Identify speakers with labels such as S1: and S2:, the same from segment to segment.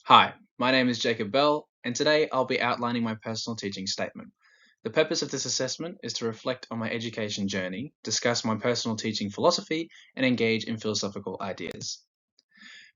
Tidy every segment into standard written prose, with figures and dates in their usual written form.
S1: Hi, my name is Jacob Bell, and today I'll be outlining my personal teaching statement. The purpose of this assessment is to reflect on my education journey, discuss my personal teaching philosophy, and engage in philosophical ideas.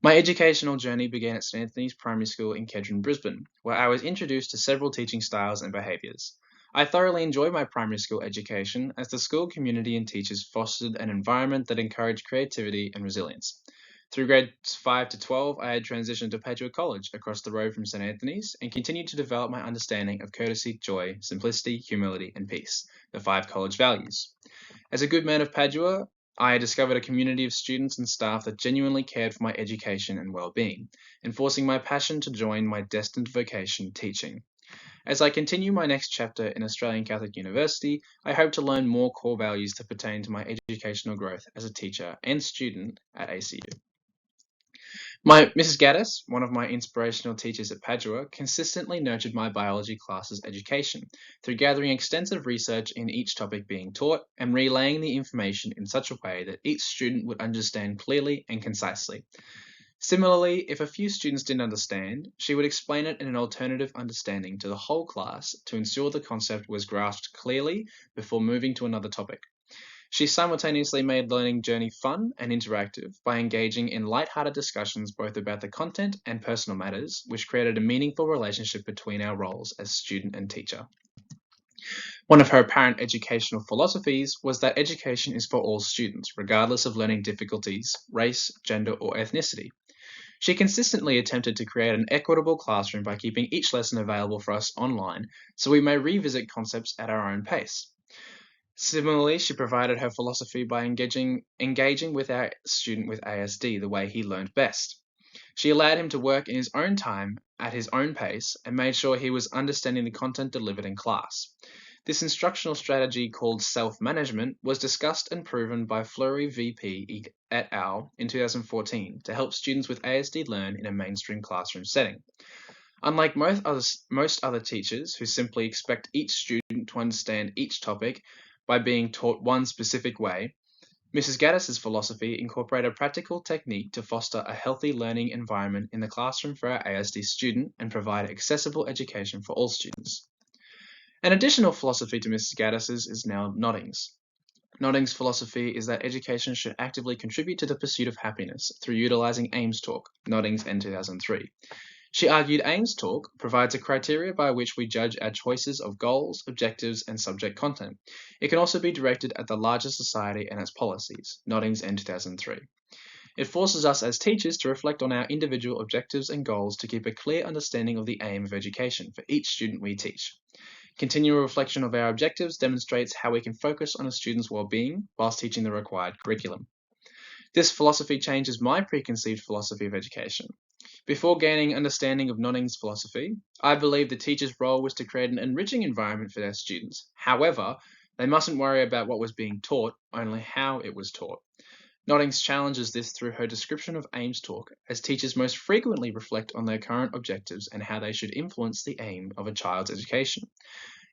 S1: My educational journey began at St Anthony's Primary School in Kedron, Brisbane, where I was introduced to several teaching styles and behaviours. I thoroughly enjoyed my primary school education as the school community and teachers fostered an environment that encouraged creativity and resilience. Through grades 5 to 12, I had transitioned to Padua College across the road from St Anthony's and continued to develop my understanding of courtesy, joy, simplicity, humility, and peace, the 5 college values. As a good man of Padua, I discovered a community of students and staff that genuinely cared for my education and well-being, enforcing my passion to join my destined vocation, teaching. As I continue my next chapter in Australian Catholic University, I hope to learn more core values that pertain to my educational growth as a teacher and student at ACU. Mrs. Gaddis, one of my inspirational teachers at Padua, consistently nurtured my biology class's education through gathering extensive research in each topic being taught and relaying the information in such a way that each student would understand clearly and concisely. Similarly, if a few students didn't understand, she would explain it in an alternative understanding to the whole class to ensure the concept was grasped clearly before moving to another topic. She simultaneously made learning journey fun and interactive by engaging in light-hearted discussions both about the content and personal matters, which created a meaningful relationship between our roles as student and teacher. One of her apparent educational philosophies was that education is for all students, regardless of learning difficulties, race, gender, or ethnicity. She consistently attempted to create an equitable classroom by keeping each lesson available for us online so we may revisit concepts at our own pace. Similarly, she provided her philosophy by engaging with our student with ASD the way he learned best. She allowed him to work in his own time, at his own pace, and made sure he was understanding the content delivered in class. This instructional strategy called self-management was discussed and proven by Fleury VP et al. In 2014 to help students with ASD learn in a mainstream classroom setting. Unlike most other teachers who simply expect each student to understand each topic by being taught one specific way, Mrs. Gaddis's philosophy incorporated a practical technique to foster a healthy learning environment in the classroom for our ASD student and provide accessible education for all students. An additional philosophy to Mrs. Gaddis's is now Nodding's. Nodding's philosophy is that education should actively contribute to the pursuit of happiness through utilizing Ames Talk, Nodding's N 2003. She argued Ames Talk provides a criteria by which we judge our choices of goals, objectives, and subject content. It can also be directed at the larger society and its policies, Nodding's N 2003. It forces us as teachers to reflect on our individual objectives and goals to keep a clear understanding of the aim of education for each student we teach. Continual reflection of our objectives demonstrates how we can focus on a student's well-being whilst teaching the required curriculum. This philosophy changes my preconceived philosophy of education. Before gaining understanding of Nodding's philosophy, I believed the teacher's role was to create an enriching environment for their students. However, they mustn't worry about what was being taught, only how it was taught. Noddings challenges this through her description of Ames Talk, as teachers most frequently reflect on their current objectives and how they should influence the aim of a child's education.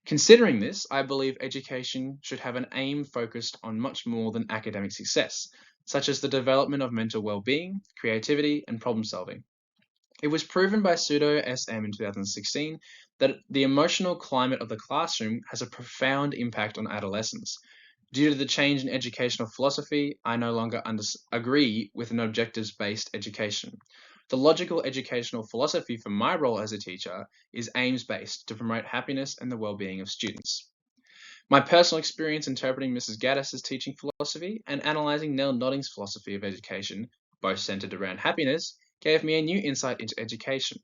S1: Considering this, I believe education should have an aim focused on much more than academic success, such as the development of mental well-being, creativity, and problem-solving. It was proven by Pseudo-SM in 2016 that the emotional climate of the classroom has a profound impact on adolescents. Due to the change in educational philosophy, I no longer agree with an objectives-based education. The logical educational philosophy for my role as a teacher is aims-based to promote happiness and the well-being of students. My personal experience interpreting Mrs. Gaddis's teaching philosophy and analysing Nell Nodding's philosophy of education, both centered around happiness, gave me a new insight into education.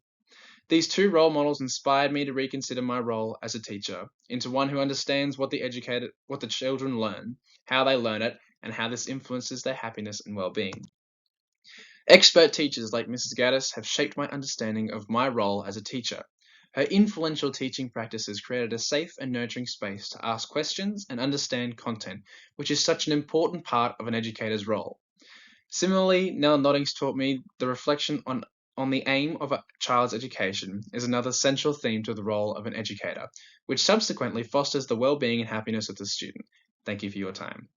S1: These two role models inspired me to reconsider my role as a teacher into one who understands what the children learn, how they learn it, and how this influences their happiness and well-being. Expert teachers like Mrs. Gaddis have shaped my understanding of my role as a teacher. Her influential teaching practices created a safe and nurturing space to ask questions and understand content, which is such an important part of an educator's role. Similarly, Nell Noddings taught me the reflection on the aim of a child's education is another central theme to the role of an educator, which subsequently fosters the well-being and happiness of the student. Thank you for your time.